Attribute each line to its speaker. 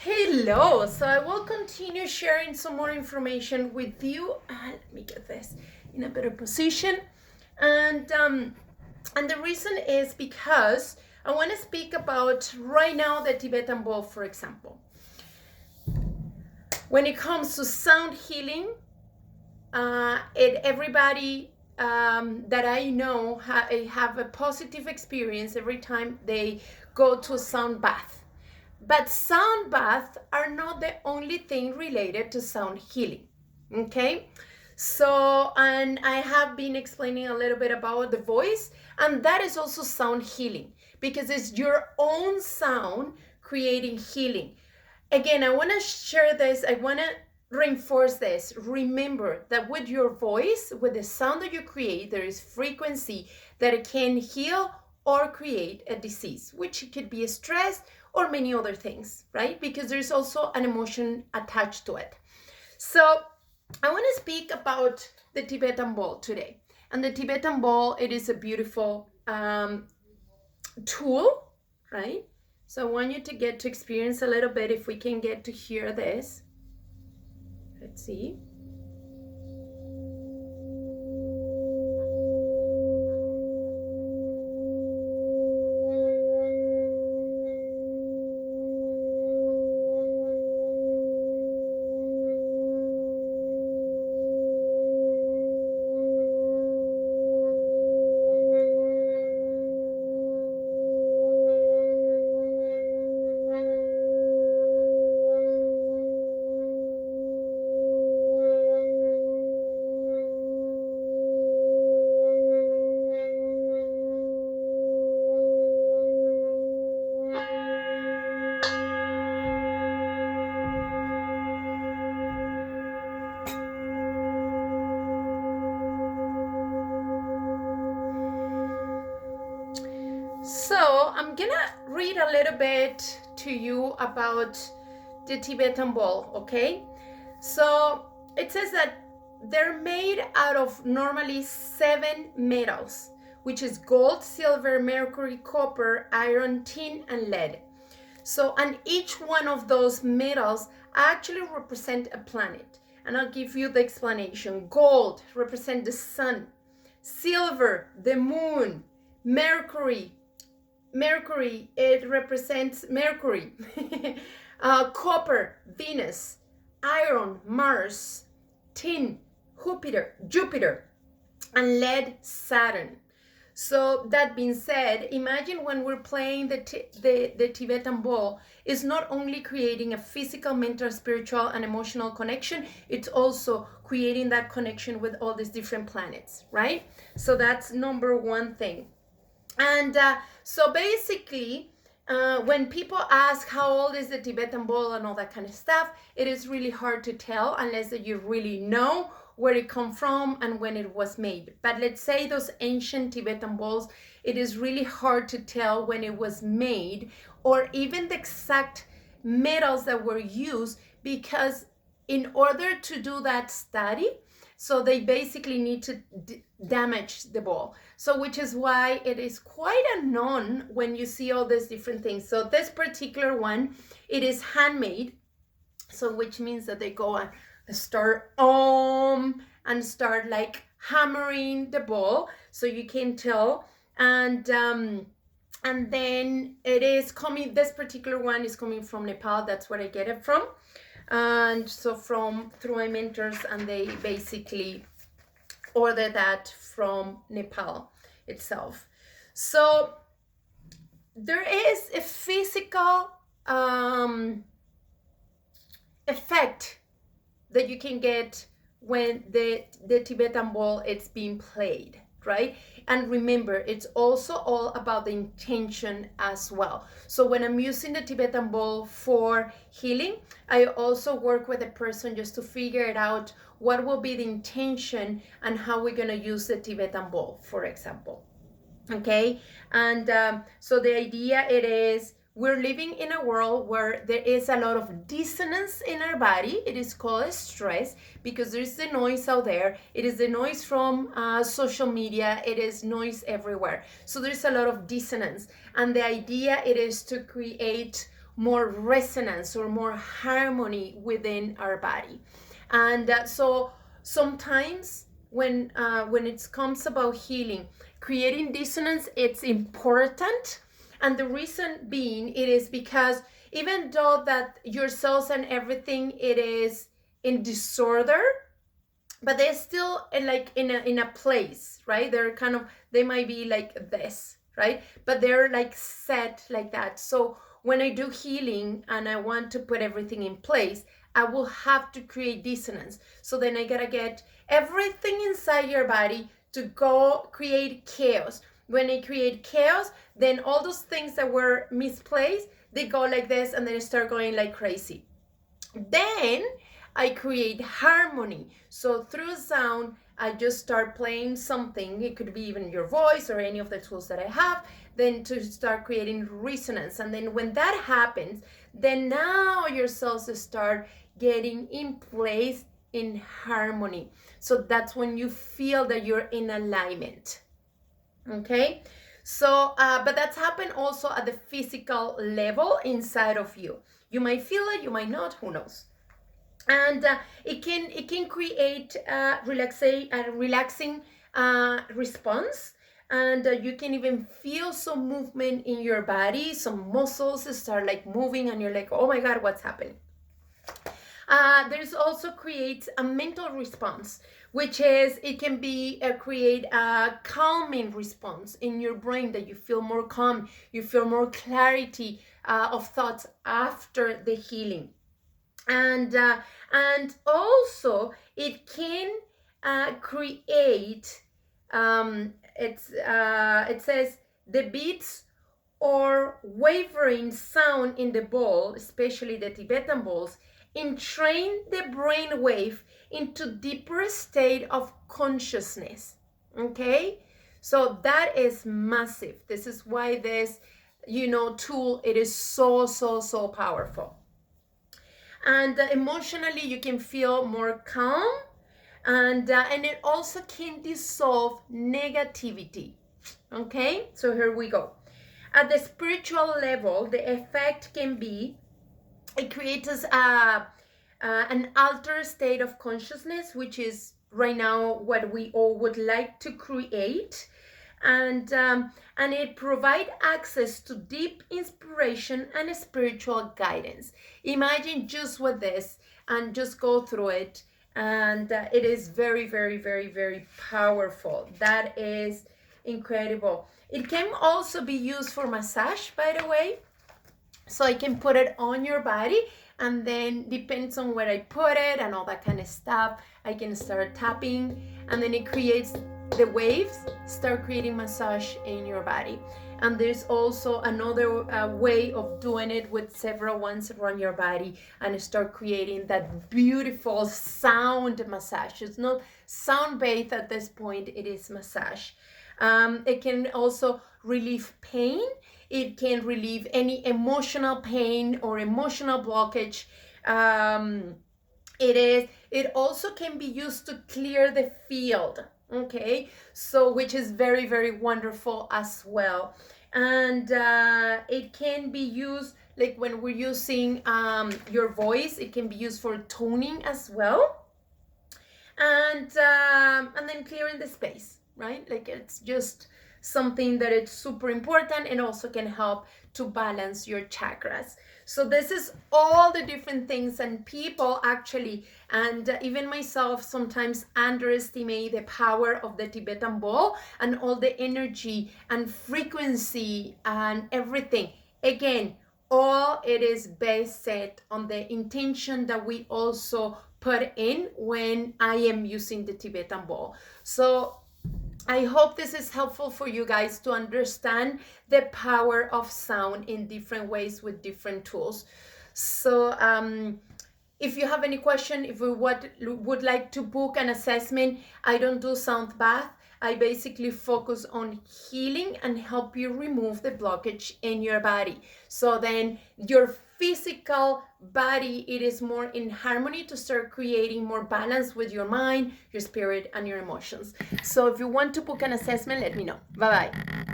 Speaker 1: Hello, so I will continue sharing some more information with you. Let me get this in a better position. And the reason is because I want to speak about right now the Tibetan bowl, for example. When it comes to sound healing, everybody that I know have a positive experience every time they go to a sound bath. But sound baths are not the only thing related to sound healing, okay? So, and I have been explaining a little bit about the voice, and that is also sound healing because it's your own sound creating healing. Again, I want to share this, I want to reinforce this. Remember that with your voice, with the sound that you create, there is frequency that it can heal or create a disease, which could be a stress or many other things, right? Because there's also an emotion attached to it. So I want to speak about the Tibetan bowl today. And the Tibetan bowl, it is a beautiful tool, right? So I want you to get to experience a little bit if we can get to hear this. Let's see. So I'm gonna read a little bit to you about the Tibetan bowl, okay? So it says that they're made out of normally 7 metals, which is gold, silver, mercury, copper, iron, tin, and lead. So, and each one of those metals actually represent a planet. And I'll give you the explanation. Gold represents the sun, silver, the moon, Mercury, it represents Mercury, copper, Venus, iron, Mars, tin, Jupiter, and lead, Saturn. So that being said, imagine when we're playing the Tibetan bowl, it's not only creating a physical, mental, spiritual, and emotional connection, it's also creating that connection with all these different planets, right? So that's number one thing. And so basically, when people ask how old is the Tibetan bowl and all that kind of stuff, it is really hard to tell unless that you really know where it come from and when it was made. But let's say those ancient Tibetan bowls, it is really hard to tell when it was made or even the exact metals that were used, because in order to do that study, so they basically need to damage the bowl. So which is why it is quite unknown when you see all these different things. So this particular one, it is handmade. So which means that they go and start and start like hammering the bowl so you can tell. And then it is coming, this particular one is coming from Nepal. That's where I get it from. And so through my mentors, and they basically order that from Nepal itself. So there is a physical effect that you can get when the Tibetan bowl it's being played, right? And remember, it's also all about the intention as well. So when I'm using the Tibetan bowl for healing, I also work with a person just to figure it out what will be the intention and how we're going to use the Tibetan bowl, for example. Okay, and so the idea it is we're living in a world where there is a lot of dissonance in our body. It is called stress because there's the noise out there. It is the noise from social media. It is noise everywhere. So there's a lot of dissonance. And the idea it is to create more resonance or more harmony within our body. And so sometimes when it comes about healing, creating dissonance, it's important. And the reason being, it is because even though that your cells and everything, it is in disorder, but they're still in a place, right? They might be like this, right? But they're like set like that. So when I do healing and I want to put everything in place, I will have to create dissonance. So then I gotta get everything inside your body to go create chaos. When I create chaos, then all those things that were misplaced, they go like this and then start going like crazy. Then I create harmony. So through sound, I just start playing something. It could be even your voice or any of the tools that I have, then to start creating resonance. And then when that happens, then now your cells start getting in place in harmony. So that's when you feel that you're in alignment. Okay? So, but that's happened also at the physical level inside of you. You might feel it, you might not, who knows? And it can create a relaxing response, and you can even feel some movement in your body. Some muscles start like moving, and you're like, oh my God, what's happening? There's also creates a mental response, which is it can be create a calming response in your brain, that you feel more calm, you feel more clarity of thoughts after the healing. And also it can create it says the beats or wavering sound in the ball, especially the Tibetan balls, entrain the brain wave into deeper state of consciousness. Okay, so that is massive. This is why this tool, it is so powerful. And emotionally, you can feel more calm, and it also can dissolve negativity. Okay, so here we go. At the spiritual level, the effect can be, it creates an altered state of consciousness, which is right now what we all would like to create. And it provides access to deep inspiration and spiritual guidance. Imagine just with this and just go through it, and it is very powerful. That is incredible. It can also be used for massage, by the way. So I can put it on your body, and then depends on where I put it and all that kind of stuff, I can start tapping, and then it creates the waves, start creating massage in your body. And there's also another way of doing it with several ones around your body, and start creating that beautiful sound massage. It's not sound based at this point, it is massage. It can also relieve pain. It can relieve any emotional pain or emotional blockage. It also can be used to clear the field. Okay, so which is very wonderful as well. And it can be used like when we're using your voice. It can be used for toning as well, and then clearing the space, right? Like it's just something that it's super important, and also can help to balance your chakras. So this is all the different things, and people actually, and even myself, sometimes underestimate the power of the Tibetan ball and all the energy and frequency and everything. Again, all it is based on the intention that we also put in when I am using the Tibetan ball. So I hope this is helpful for you guys to understand the power of sound in different ways with different tools. So if you have any question, if you would like to book an assessment, I don't do sound bath. I basically focus on healing and help you remove the blockage in your body. So then your physical body, it is more in harmony to start creating more balance with your mind, your spirit, and your emotions. So if you want to book an assessment, let me know. Bye-bye.